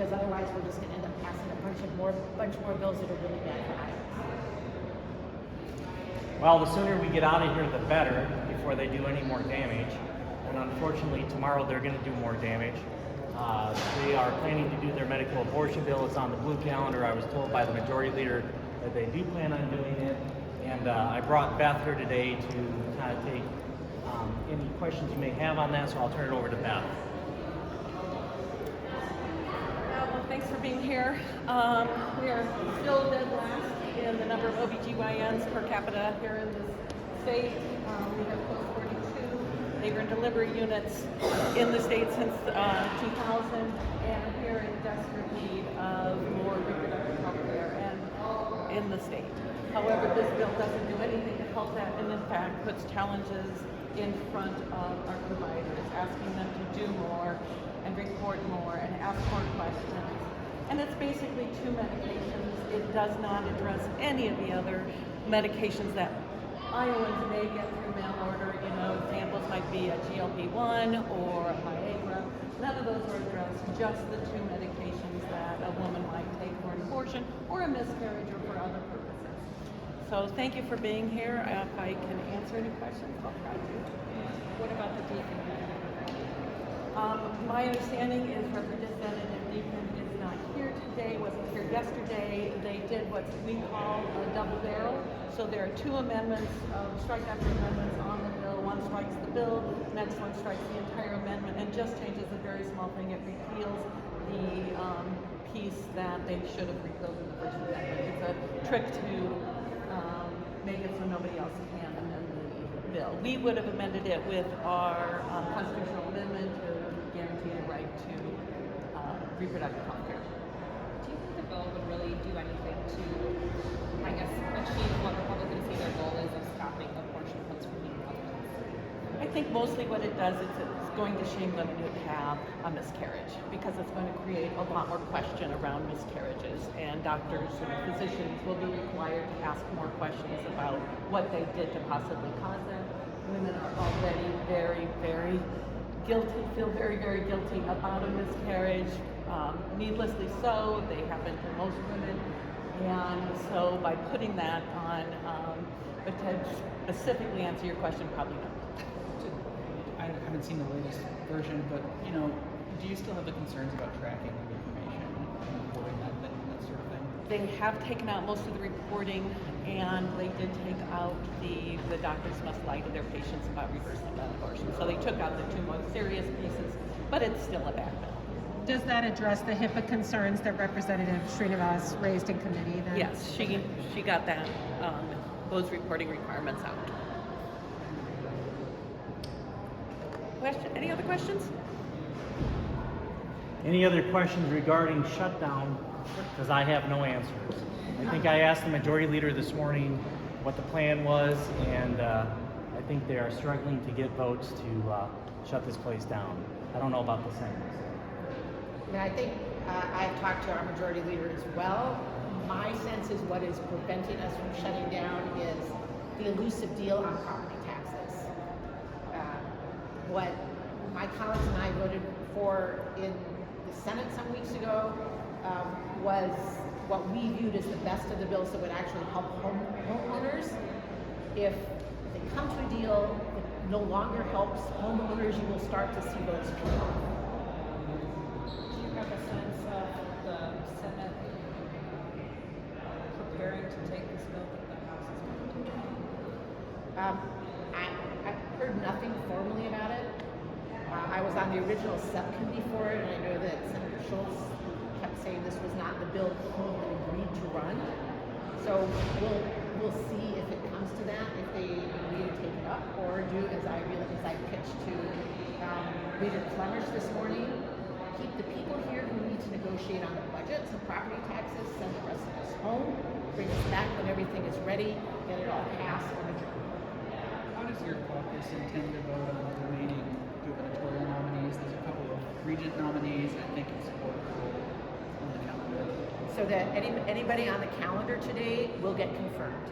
because otherwise we're just going to end up passing a bunch more bills that are really bad for Iowans. Well, the sooner we get out of here, the better, before they do any more damage. And unfortunately, tomorrow they're going to do more damage. They are planning to do their medical abortion bill. It's on the blue calendar. I was told by the majority leader that they do plan on doing it. And I brought Beth here today to kind of take any questions you may have on that, so I'll turn it over to Beth. Well, thanks for being here. We are still dead last in the number of OBGYNs per capita here in this state. We have close to 42 labor and delivery units in the state since 2000, and we're in desperate need of more reproductive health care and in the state. However, this bill doesn't do anything to help that, and in fact puts challenges in front of our providers, asking them to do more and report more and ask more questions. And it's basically two medications. It does not address any of the other medications that Iowans may get through mail order. You know, examples might be a GLP-1 or a Viagra. None of those are addressed, just the two medications that a woman might take for an abortion or a miscarriage or for other purposes. So thank you for being here. If I can answer any questions, I'll try to. What about the deacon? My understanding is Representative Deacon is not here today, wasn't here yesterday. They did what we call a double barrel. So there are two amendments, strike after amendments on the bill. One strikes the bill, next one strikes the entire amendment and just changes a very small thing. It repeals the piece that they should have repealed in the first amendment. It's a trick to make it so nobody else can amend the bill. We would have amended it with our constitutional amendment to guarantee the right to reproductive health care. Do you think the bill would really do anything to, I guess, achieve what Republicans say their goal is of stopping abortion funds from being held? I think mostly what it does is it's going to shame women who have a miscarriage, because it's going to create a lot more question around miscarriages, and doctors and physicians will be required to ask more questions about what they did to possibly cause them. Women are already very, very guilty, feel very, very guilty about a miscarriage, needlessly so. They happen to most women, and so by putting that on, but to specifically answer your question, probably not. I haven't seen the latest version, but do you still have the concerns about tracking of information and reporting that sort of thing? They have taken out most of the reporting, and they did take out the doctors must lie to their patients about reversing that abortion. So they took out the two most serious pieces, but it's still a bad bill. Does that address the HIPAA concerns that Representative Srinivas raised in committee then? Yes, she got that, those reporting requirements out. Any other questions? Any other questions regarding shutdown? Because I have no answers. I think I asked the majority leader this morning what the plan was, and I think they are struggling to get votes to shut this place down. I don't know about the Senate. I think I've talked to our majority leader as well. My sense is what is preventing us from shutting down is the elusive deal on property taxes. What my colleagues and I voted for in the Senate some weeks ago was what we viewed as the best of the bills that would actually help homeowners. If they come to a deal that no longer helps homeowners, you will start to see those peel off. Do you have a sense of the Senate preparing to take this bill that the House is going to do? I've heard nothing formally about it. I was on the original subcommittee for it, and I know that Senator Schultz kept saying this was not the bill he agreed to run. So we'll see if it comes to that, if they agree to take it up, or do as I pitched to Leader Flemish this morning, keep the people here who need to negotiate on the budgets and property taxes, send the rest of us home, bring us back when everything is ready, get it all passed or adjourned. How does your caucus intend to vote on the remaining gubernatorial nominees? There's a couple of regent nominees, I think, in support on the calendar. So that anybody on the calendar today will get confirmed.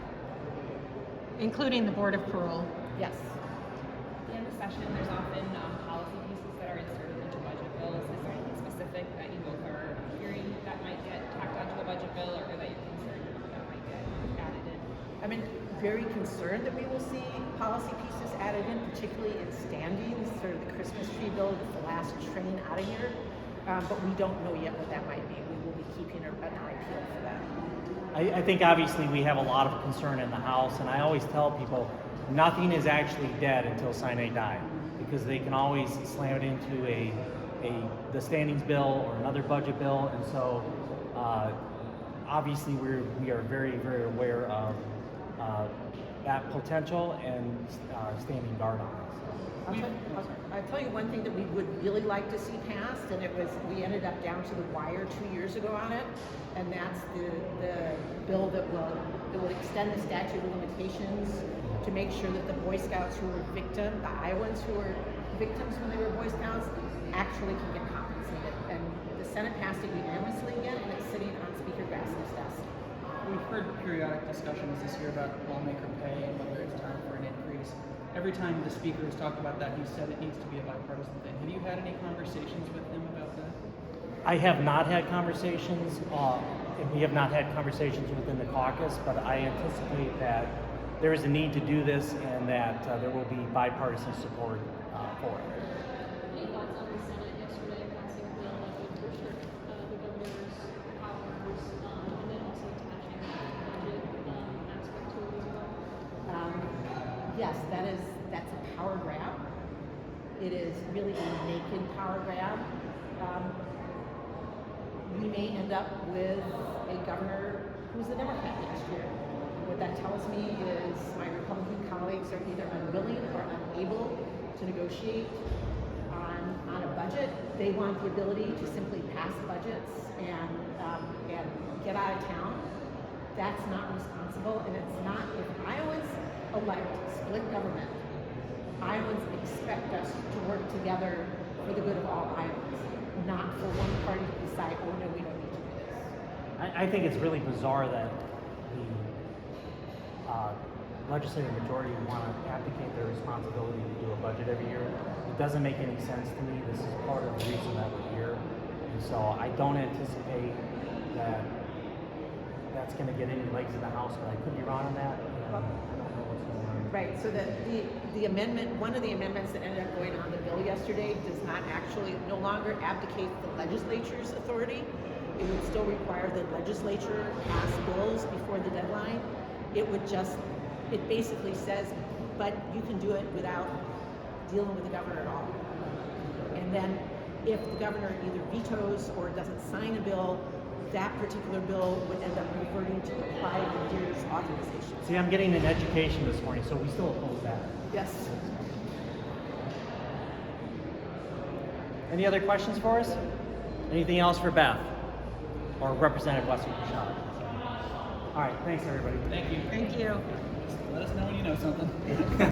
Including the Board of Parole. Yes. At the end of session, there's often policy pieces that are inserted into budget bills. Is there anything specific that you both are that might get tacked onto a budget bill, or that you're concerned that might get added in? I'm very concerned that we will see policy pieces added in, particularly in standings, sort of the Christmas tree bill, that's the last train out of here. But we don't know yet what that might be. We will be keeping an eye peeled for that. I think obviously we have a lot of concern in the House, and I always tell people nothing is actually dead until sine die, because they can always slam it into the standings bill or another budget bill, and so obviously we are very, very aware of that potential and standing guard on it. I'll tell you one thing that we would really like to see passed, and we ended up down to the wire 2 years ago on it, and that's the bill that will extend the statute of limitations to make sure that the Boy Scouts who were the Iowans who were victims when they were Boy Scouts, actually can get compensated. And the Senate passed it unanimously again, and it's sitting on Speaker Grassley's desk. We've heard periodic discussions this year about lawmaker pay and whether it's time for an increase. Every time the speaker has talked about that, he said it needs to be a bipartisan thing. Have you had any conversations with him about that? I have not had conversations, and we have not had conversations within the caucus, but I anticipate that there is a need to do this and that there will be bipartisan support for it. Any thoughts on the Senate yesterday passing a bill that would restrict the governor's powers and then also attaching the budget aspect to it as well? Yes, that's a power grab. It is really a naked power grab. We may end up with a governor who's a Democrat next year. What that tells me is my Republican colleagues are either unwilling or unable to negotiate on a budget. They want the ability to simply pass budgets and get out of town. That's not responsible, and it's not. If Iowans elect split government, Iowans expect us to work together for the good of all Iowans, not for one party to decide, oh no, we don't need to do this. I think it's really bizarre that the legislative majority want to abdicate their responsibility to do a budget every year. It doesn't make any sense to me. This is part of the reason that we're here. And so I don't anticipate that that's going to get any legs in the House, but I could be wrong on that. I don't know what's going on. Right, so the amendment, one of the amendments that ended up going on the bill yesterday does not actually, no longer abdicate the legislature's authority. It would still require the legislature pass bills before the deadline. It basically says, but you can do it without dealing with the governor at all. And then if the governor either vetoes or doesn't sign a bill, that particular bill would end up reverting to the prior year's authorization. See, I'm getting an education this morning, so we still oppose that. Yes. Any other questions for us? Anything else for Beth or Representative Wessel-Kroeschell? All right, thanks everybody. Thank you. Thank you. Let us know when you know something.